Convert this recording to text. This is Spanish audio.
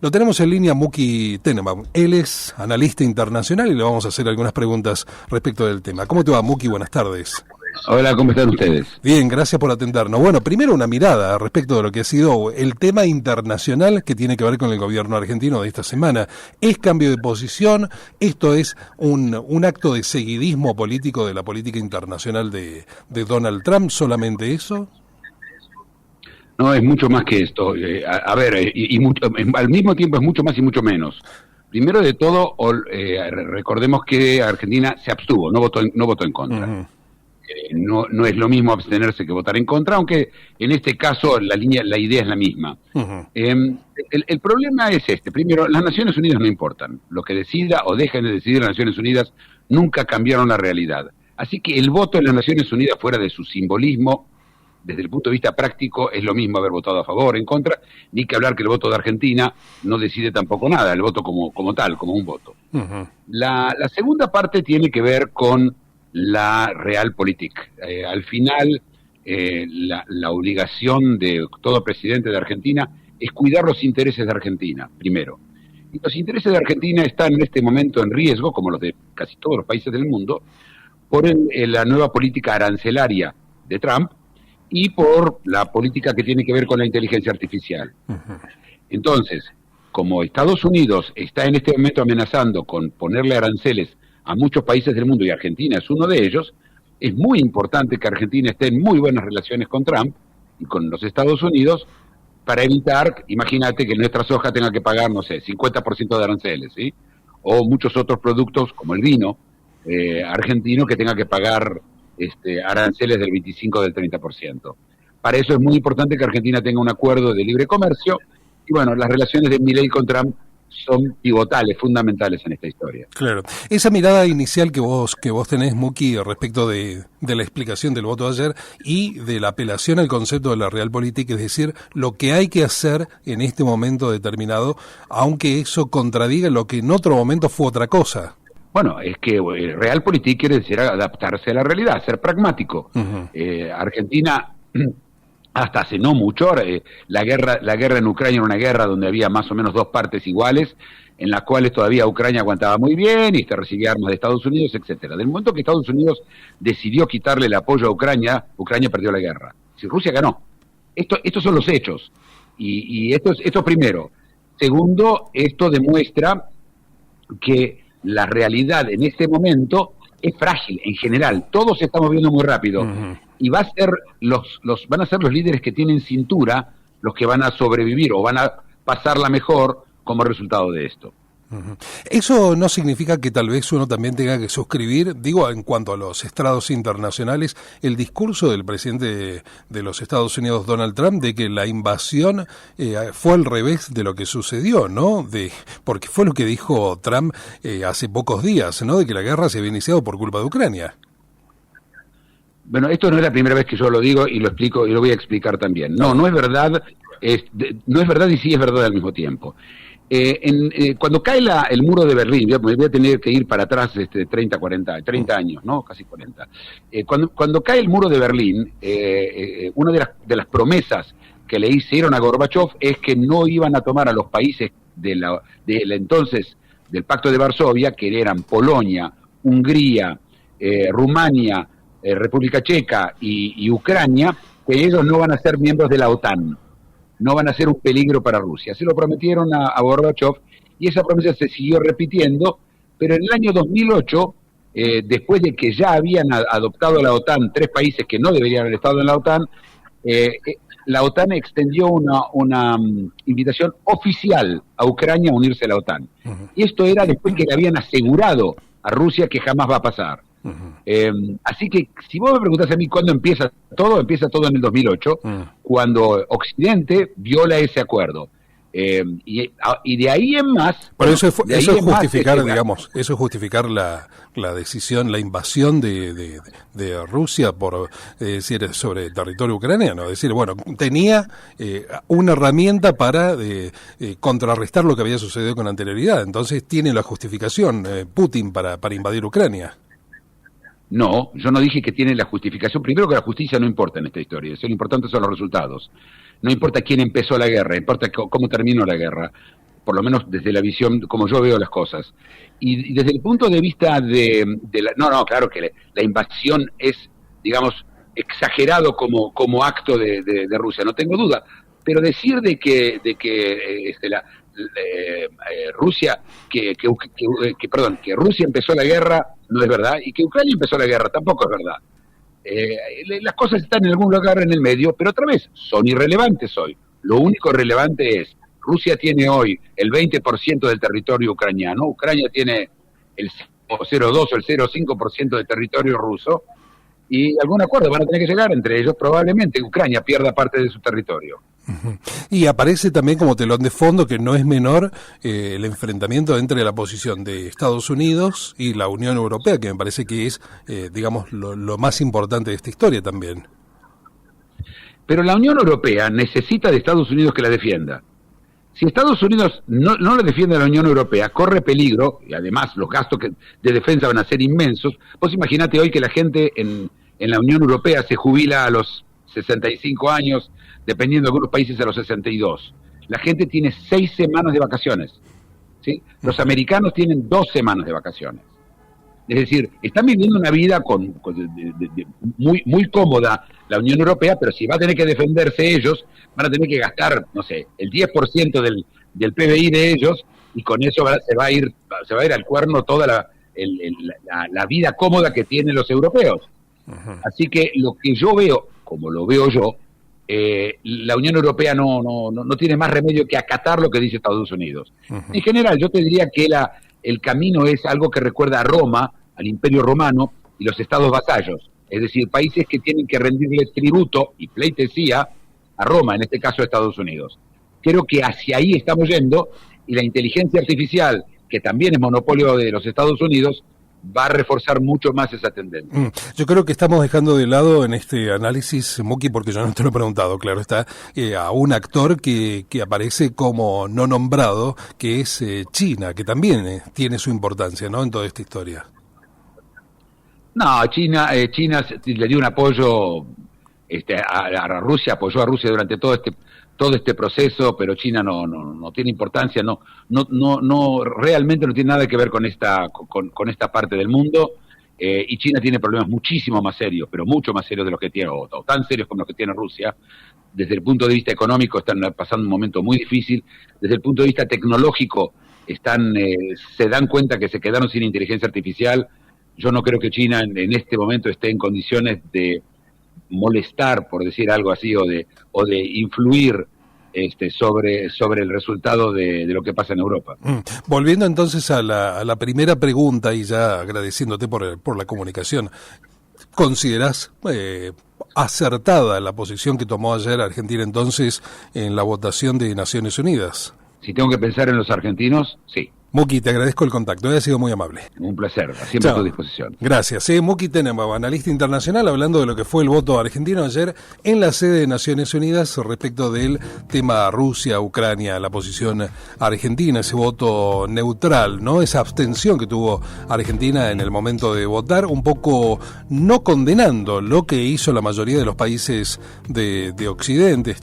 Lo tenemos en línea Muki Tenenbaum. Él es analista internacional y le vamos a hacer algunas preguntas respecto del tema. ¿Cómo te va, Muki? Buenas tardes. Hola, ¿cómo están ustedes? Bien, gracias por atendernos. Bueno, primero una mirada respecto de lo que ha sido el tema internacional que tiene que ver con el gobierno argentino de esta semana. ¿Es cambio de posición? ¿Esto es un acto de seguidismo político de la política internacional de Donald Trump? ¿Solamente eso? No, es mucho más que esto. Al mismo tiempo es mucho más y mucho menos. Primero de todo, recordemos que Argentina se abstuvo, no votó en contra. Uh-huh. No es lo mismo abstenerse que votar en contra, aunque en este caso la idea es la misma. Uh-huh. El problema es este. Primero, las Naciones Unidas no importan. Lo que decida o dejen de decidir las Naciones Unidas nunca cambiaron la realidad. Así que el voto en las Naciones Unidas, fuera de su simbolismo, desde el punto de vista práctico, es lo mismo haber votado a favor, en contra, ni que hablar que el voto de Argentina no decide tampoco nada, el voto como tal, como un voto. Uh-huh. La segunda parte tiene que ver con la realpolitik. Al final, la obligación de todo presidente de Argentina es cuidar los intereses de Argentina, primero. Y los intereses de Argentina están en este momento en riesgo, como los de casi todos los países del mundo, por la nueva política arancelaria de Trump, y por la política que tiene que ver con la inteligencia artificial. Uh-huh. Entonces, como Estados Unidos está en este momento amenazando con ponerle aranceles a muchos países del mundo, y Argentina es uno de ellos, es muy importante que Argentina esté en muy buenas relaciones con Trump y con los Estados Unidos para evitar, imagínate, que nuestra soja tenga que pagar, no sé, 50% de aranceles, ¿sí? O muchos otros productos, como el vino argentino, que tenga que pagar aranceles del 25 o del 30%. Para eso es muy importante que Argentina tenga un acuerdo de libre comercio, y bueno, las relaciones de Milei con Trump son pivotales, fundamentales en esta historia. Claro. Esa mirada inicial que vos tenés, Muki, respecto de la explicación del voto de ayer y de la apelación al concepto de la realpolitik, es decir, lo que hay que hacer en este momento determinado, aunque eso contradiga lo que en otro momento fue otra cosa. Bueno, es que realpolitik quiere decir adaptarse a la realidad, ser pragmático. Uh-huh. Argentina, hasta hace no mucho, la guerra en Ucrania era una guerra donde había más o menos dos partes iguales, en las cuales todavía Ucrania aguantaba muy bien y recibía armas de Estados Unidos, etcétera. Del momento que Estados Unidos decidió quitarle el apoyo a Ucrania, Ucrania perdió la guerra. Si Rusia ganó. Estos son los hechos. Y esto primero. Segundo, esto demuestra que la realidad en este momento es frágil en general. Todos se está moviendo muy rápido. Uh-huh. Y van a ser los líderes que tienen cintura los que van a sobrevivir o van a pasarla mejor como resultado de esto. Uh-huh. Eso no significa que tal vez uno también tenga que suscribir, digo, en cuanto a los estrados internacionales, el discurso del presidente de los Estados Unidos, Donald Trump, de que la invasión fue al revés de lo que sucedió, ¿no? Porque fue lo que dijo Trump hace pocos días, ¿no? De que la guerra se había iniciado por culpa de Ucrania. Bueno, esto no es la primera vez que yo lo digo y lo explico y lo voy a explicar también. No es verdad, no es verdad y sí es verdad al mismo tiempo. Cuando cae el muro de Berlín, yo me voy a tener que ir para atrás 30 años, ¿no? Casi 40. Cuando cae el muro de Berlín, una de las promesas que le hicieron a Gorbachev es que no iban a tomar a los países del Pacto de Varsovia, que eran Polonia, Hungría, Rumania, República Checa y Ucrania, que ellos no van a ser miembros de la OTAN. No van a ser un peligro para Rusia. Se lo prometieron a Gorbachev y esa promesa se siguió repitiendo, pero en el año 2008, después de que ya habían adoptado la OTAN 3 países que no deberían haber estado en la OTAN, la OTAN extendió una invitación oficial a Ucrania a unirse a la OTAN. Uh-huh. Y esto era después que le habían asegurado a Rusia que jamás va a pasar. Uh-huh. Así que si vos me preguntás a mí cuándo empieza todo en el 2008, cuando Occidente viola ese acuerdo. Y de ahí en más... Pero eso es justificar, digamos, eso es justificar la decisión, la invasión de Rusia por decir sobre el territorio ucraniano. Es decir, bueno, tenía una herramienta para contrarrestar lo que había sucedido con anterioridad. Entonces tiene la justificación Putin para invadir Ucrania. No, yo no dije que tiene la justificación. Primero que la justicia no importa en esta historia. Lo importante son los resultados. No importa quién empezó la guerra, importa cómo terminó la guerra. por lo menos desde la visión, como yo veo las cosas. Y desde el punto de vista claro que la invasión es, digamos, exagerado como acto de Rusia, no tengo duda, pero decir Rusia que Rusia empezó la guerra no es verdad, y que Ucrania empezó la guerra tampoco es verdad. Las cosas están en algún lugar en el medio, pero otra vez son irrelevantes hoy. Lo único relevante es Rusia tiene hoy el 20% del territorio ucraniano, Ucrania tiene el 0,2 o el 0,5% del territorio ruso, y algún acuerdo van a tener que llegar entre ellos, probablemente Ucrania pierda parte de su territorio. Uh-huh. Y aparece también como telón de fondo, que no es menor, el enfrentamiento entre la posición de Estados Unidos y la Unión Europea, que me parece que es, digamos, lo más importante de esta historia también. Pero la Unión Europea necesita de Estados Unidos que la defienda. Si Estados Unidos no la defiende a la Unión Europea, corre peligro, y además los gastos de defensa van a ser inmensos. Vos imaginate hoy que la gente en la Unión Europea se jubila a los 65 años, dependiendo de algunos países a los 62. La gente tiene 6 semanas de vacaciones, ¿sí? Los americanos tienen 2 semanas de vacaciones. Es decir, están viviendo una vida muy cómoda la Unión Europea, pero si va a tener que defenderse ellos, van a tener que gastar, no sé, el 10% del PBI de ellos, y con eso se va a ir al cuerno toda la vida cómoda que tienen los europeos. Uh-huh. Así que lo que yo veo, como lo veo yo, la Unión Europea no tiene más remedio que acatar lo que dice Estados Unidos. Uh-huh. En general, yo te diría que el camino es algo que recuerda a Roma, al Imperio Romano y los estados vasallos, es decir, países que tienen que rendirle tributo y pleitesía a Roma, en este caso a Estados Unidos. Creo que hacia ahí estamos yendo, y la inteligencia artificial, que también es monopolio de los Estados Unidos, va a reforzar mucho más esa tendencia. Yo creo que estamos dejando de lado en este análisis, Muki, porque yo no te lo he preguntado, claro está, a un actor que aparece como no nombrado, que es China, que también tiene su importancia, ¿no?, en toda esta historia. No, China le dio un apoyo a Rusia, apoyó a Rusia durante todo este proceso, pero China no tiene importancia, realmente no tiene nada que ver con esta parte del mundo, y China tiene problemas muchísimo más serios, pero mucho más serios de los que tiene, o tan serios como los que tiene Rusia. Desde el punto de vista económico están pasando un momento muy difícil, desde el punto de vista tecnológico se dan cuenta que se quedaron sin inteligencia artificial. Yo no creo que China en este momento esté en condiciones de molestar, por decir algo así, o de influir sobre el resultado de lo que pasa en Europa. Volviendo entonces a la primera pregunta, y ya agradeciéndote por la comunicación, ¿considerás acertada la posición que tomó ayer Argentina entonces en la votación de Naciones Unidas? Si tengo que pensar en los argentinos, sí. Muki, te agradezco el contacto, ha sido muy amable. Un placer, siempre a tu disposición. Gracias. Muki Tenenbaum, analista internacional, hablando de lo que fue el voto argentino ayer en la sede de Naciones Unidas respecto del tema Rusia-Ucrania, la posición argentina, ese voto neutral, ¿no? Esa abstención que tuvo Argentina en el momento de votar, un poco no condenando lo que hizo la mayoría de los países de Occidente.